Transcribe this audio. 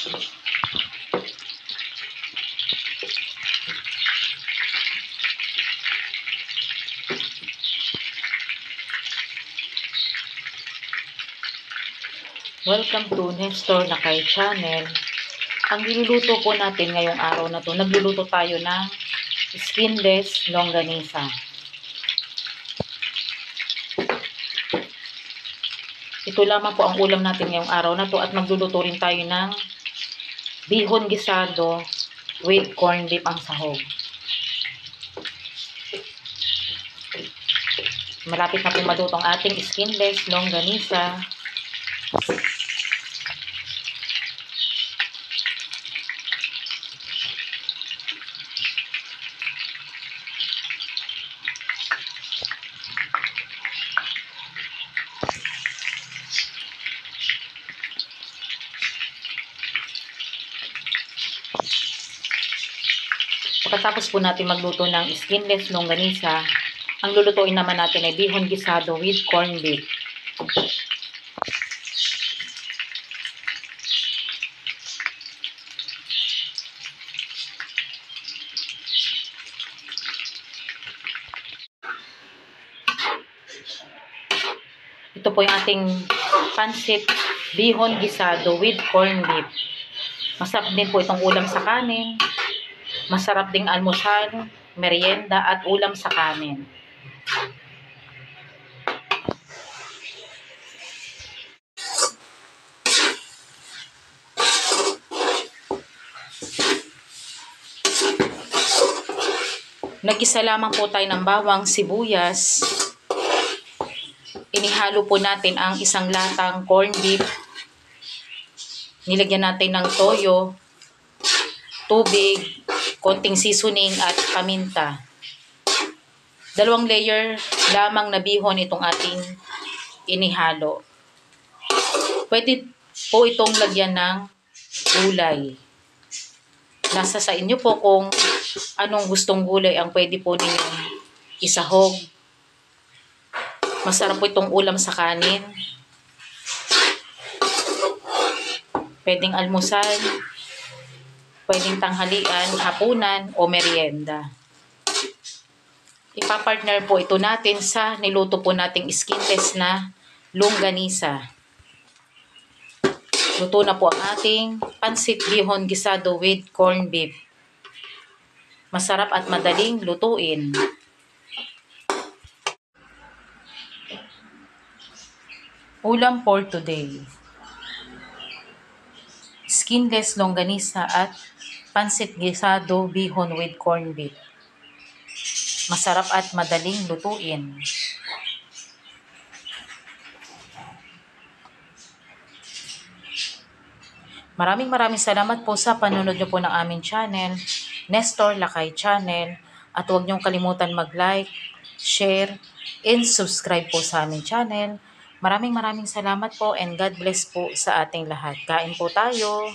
Welcome to Nestor Lakay Channel. Ang niluluto po natin ngayong araw na to, nagluluto tayo ng skinless longganisa. Ito lamang po ang ulam natin ngayong araw na to at magluluto rin tayo ng bihon gisado with corned beef ang sahog. Malapit na po maluto ang ating skinless longganisa. Pagkatapos po natin magluto ng skinless longganisa, ang lulutuin naman natin ay bihon gisado with corned beef. Ito po yung ating pansit bihon gisado with corned beef. Masarap din po itong ulam sa kanin. Masarap ding almusal, merienda at ulam sa kanin. Nag-isa lamang po tayo ng bawang, sibuyas. Inihalo po natin ang isang latang corned beef. Nilagyan natin ng toyo, tubig, konting seasoning at paminta. 2 layer lamang na bihon itong ating inihalo. Pwede po itong lagyan ng gulay. Nasa sa inyo po kung anong gustong gulay ang pwede po ninyong isahog. Masarap po itong ulam sa kanin. Pwedeng almusal, pwedeng tanghalian, hapunan, o merienda. Ipapartner po ito natin sa niluto po nating skinless na longganisa. Luto na po ang ating pansit bihon gisado with corned beef. Masarap at madaling lutuin. Ulam for today: skinless longganisa at pansit gisado bihon with corned beef. Masarap at madaling lutuin. Maraming salamat po sa panonood nyo po ng aming channel, Nestor Lakay Channel. At huwag nyong kalimutan mag-like, share, and subscribe po sa aming channel. Maraming salamat po and God bless po sa ating lahat. Kain po tayo!